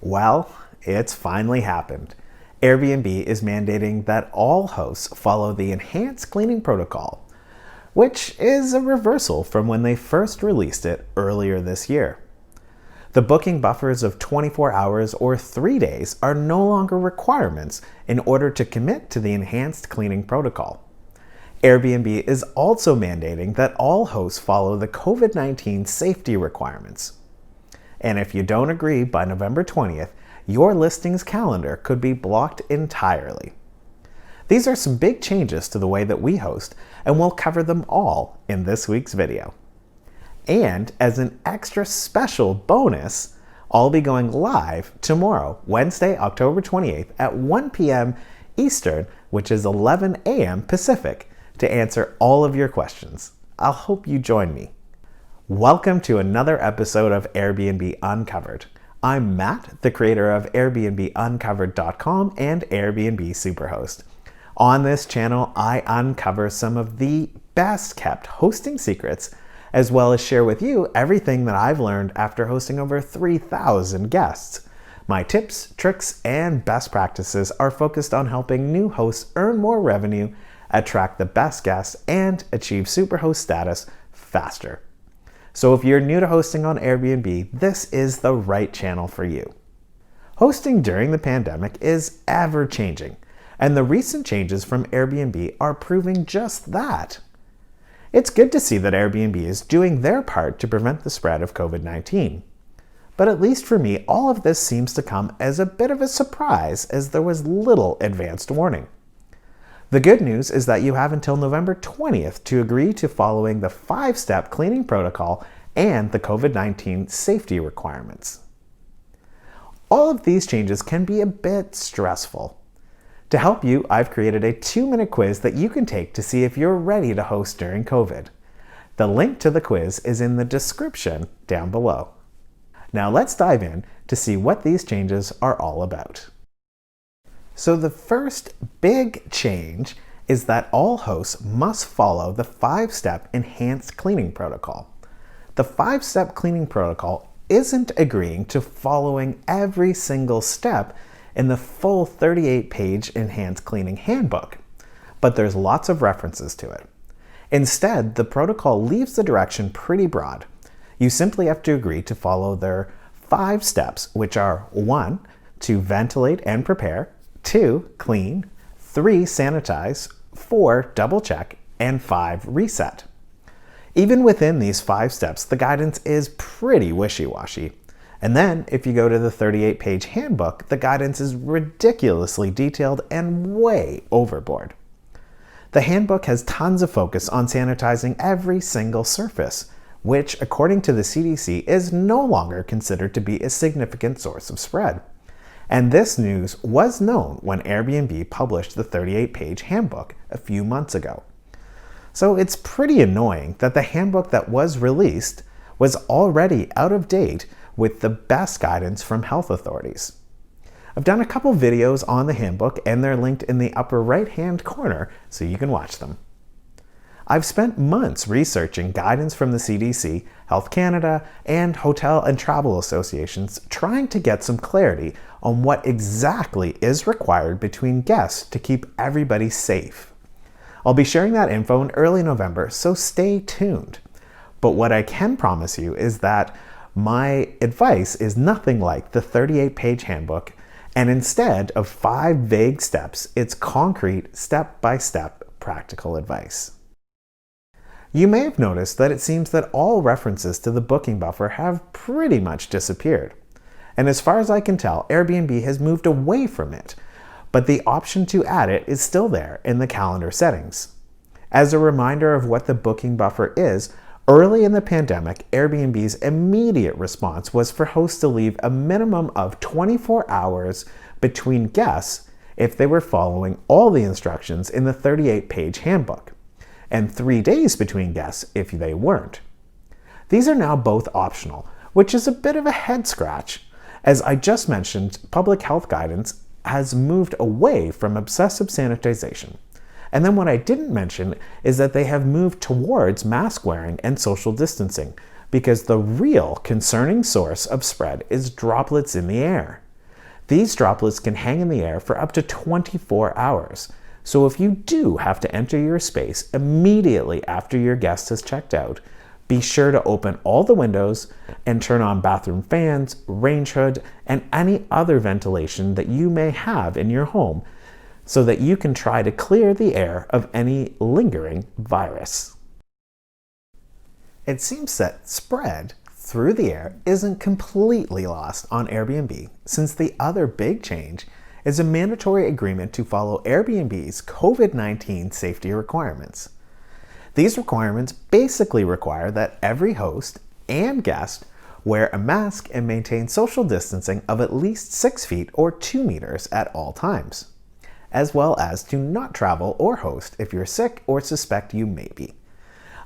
Well, it's finally happened. Airbnb is mandating that all hosts follow the enhanced cleaning protocol, which is a reversal from when they first released it earlier this year. The booking buffers of 24 hours or 3 days are no longer requirements in order to commit to the enhanced cleaning protocol. Airbnb is also mandating that all hosts follow the COVID-19 safety requirements. And if you don't agree by November 20th, your listing's calendar could be blocked entirely. These are some big changes to the way that we host, and we'll cover them all in this week's video. And as an extra special bonus, I'll be going live tomorrow, Wednesday, October 28th at 1 p.m. Eastern, which is 11 a.m. Pacific, to answer all of your questions. I'll hope you join me. Welcome to another episode of Airbnb Uncovered. I'm Matt, the creator of AirbnbUncovered.com and Airbnb Superhost. On this channel, I uncover some of the best kept hosting secrets, as well as share with you everything that I've learned after hosting over 3,000 guests. My tips, tricks, and best practices are focused on helping new hosts earn more revenue, attract the best guests, and achieve Superhost status faster. So if you're new to hosting on Airbnb, this is the right channel for you. Hosting during the pandemic is ever changing, and the recent changes from Airbnb are proving just that. It's good to see that Airbnb is doing their part to prevent the spread of COVID-19. But at least for me, all of this seems to come as a bit of a surprise, as there was little advanced warning. The good news is that you have until November 20th to agree to following the 5-step cleaning protocol and the COVID-19 safety requirements. All of these changes can be a bit stressful. To help you, I've created a 2-minute quiz that you can take to see if you're ready to host during COVID. The link to the quiz is in the description down below. Now let's dive in to see what these changes are all about. So the first big change is that all hosts must follow the 5-step enhanced cleaning protocol. The 5-step cleaning protocol isn't agreeing to following every single step in the full 38-page enhanced cleaning handbook, but there's lots of references to it. Instead, the protocol leaves the direction pretty broad. You simply have to agree to follow their 5 steps, which are 1, to ventilate and prepare, 2, clean, 3, sanitize, 4, double check, and 5, reset. Even within these 5 steps, the guidance is pretty wishy-washy. And then, if you go to the 38-page handbook, the guidance is ridiculously detailed and way overboard. The handbook has tons of focus on sanitizing every single surface, which, according to the CDC, is no longer considered to be a significant source of spread. And this news was known when Airbnb published the 38-page handbook a few months ago. So it's pretty annoying that the handbook that was released was already out of date with the best guidance from health authorities. I've done a couple videos on the handbook, and they're linked in the upper right-hand corner so you can watch them. I've spent months researching guidance from the CDC, Health Canada, and hotel and travel associations, trying to get some clarity on what exactly is required between guests to keep everybody safe. I'll be sharing that info in early November, so stay tuned. But what I can promise you is that my advice is nothing like the 38-page handbook, and instead of 5 vague steps, it's concrete, step-by-step practical advice. You may have noticed that it seems that all references to the booking buffer have pretty much disappeared. And as far as I can tell, Airbnb has moved away from it, but the option to add it is still there in the calendar settings. As a reminder of what the booking buffer is, early in the pandemic, Airbnb's immediate response was for hosts to leave a minimum of 24 hours between guests if they were following all the instructions in the 38-page handbook, and 3 days between guests if they weren't. These are now both optional, which is a bit of a head scratch. As I just mentioned, public health guidance has moved away from obsessive sanitization. And then what I didn't mention is that they have moved towards mask wearing and social distancing, because the real concerning source of spread is droplets in the air. These droplets can hang in the air for up to 24 hours. So if you do have to enter your space immediately after your guest has checked out, be sure to open all the windows and turn on bathroom fans, range hood, and any other ventilation that you may have in your home so that you can try to clear the air of any lingering virus. It seems that spread through the air isn't completely lost on Airbnb, since the other big change is a mandatory agreement to follow Airbnb's COVID-19 safety requirements. These requirements basically require that every host and guest wear a mask and maintain social distancing of at least 6 feet or 2 meters at all times, as well as to not travel or host if you're sick or suspect you may be.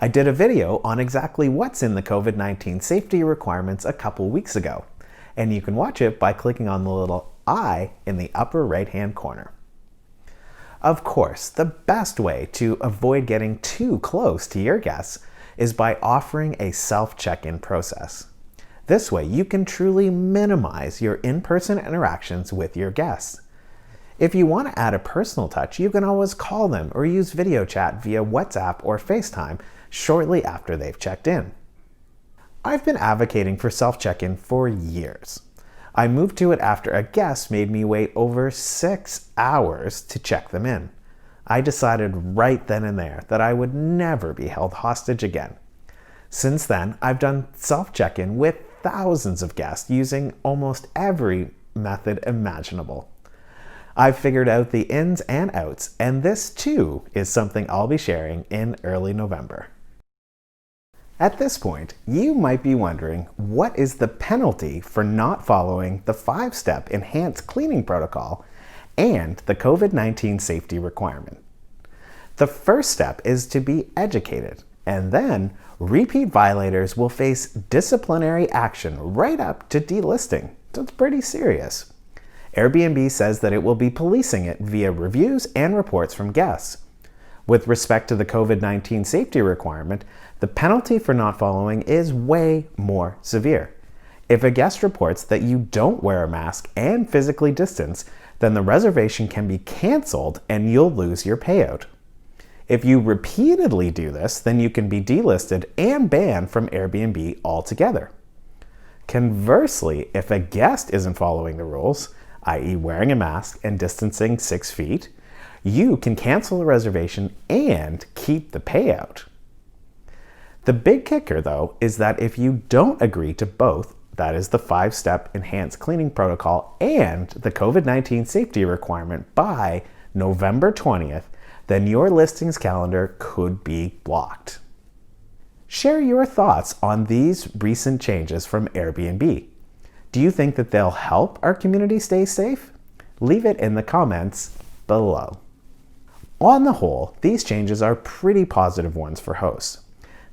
I did a video on exactly what's in the COVID-19 safety requirements a couple weeks ago, and you can watch it by clicking on the little I in the upper right-hand corner. Of course, the best way to avoid getting too close to your guests is by offering a self-check-in process. This way, you can truly minimize your in-person interactions with your guests. If you want to add a personal touch, you can always call them or use video chat via WhatsApp or FaceTime shortly after they've checked in. I've been advocating for self-check-in for years. I moved to it after a guest made me wait over 6 hours to check them in. I decided right then and there that I would never be held hostage again. Since then, I've done self-check-in with thousands of guests using almost every method imaginable. I've figured out the ins and outs, and this too is something I'll be sharing in early November. At this point, you might be wondering, what is the penalty for not following the 5-step enhanced cleaning protocol and the COVID-19 safety requirement? The first step is to be educated, and then repeat violators will face disciplinary action right up to delisting. So it's pretty serious. Airbnb says that it will be policing it via reviews and reports from guests. With respect to the COVID-19 safety requirement, the penalty for not following is way more severe. If a guest reports that you don't wear a mask and physically distance, then the reservation can be canceled and you'll lose your payout. If you repeatedly do this, then you can be delisted and banned from Airbnb altogether. Conversely, if a guest isn't following the rules, i.e. wearing a mask and distancing 6 feet, you can cancel the reservation and keep the payout. The big kicker, though, is that if you don't agree to both, that is the 5-step enhanced cleaning protocol and the COVID-19 safety requirement by November 20th, then your listings calendar could be blocked. Share your thoughts on these recent changes from Airbnb. Do you think that they'll help our community stay safe? Leave it in the comments below. On the whole, these changes are pretty positive ones for hosts.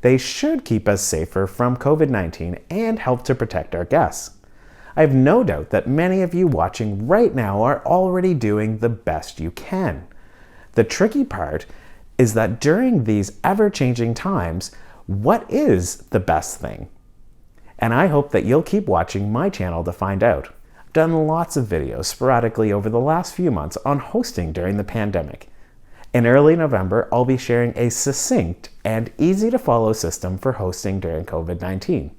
They should keep us safer from COVID-19 and help to protect our guests. I have no doubt that many of you watching right now are already doing the best you can. The tricky part is that during these ever-changing times, what is the best thing? And I hope that you'll keep watching my channel to find out. I've done lots of videos sporadically over the last few months on hosting during the pandemic. In early November, I'll be sharing a succinct and easy-to-follow system for hosting during COVID-19.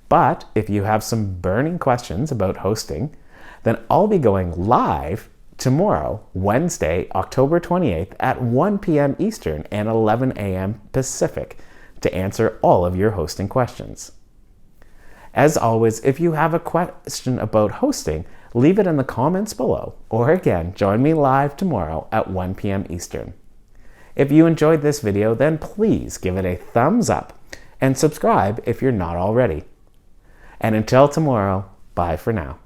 But if you have some burning questions about hosting, then I'll be going live tomorrow, Wednesday, October 28th at 1 p.m. Eastern and 11 a.m. Pacific to answer all of your hosting questions. As always, if you have a question about hosting, leave it in the comments below, or again, join me live tomorrow at 1 p.m. Eastern. If you enjoyed this video, then please give it a thumbs up and subscribe if you're not already. And until tomorrow, bye for now.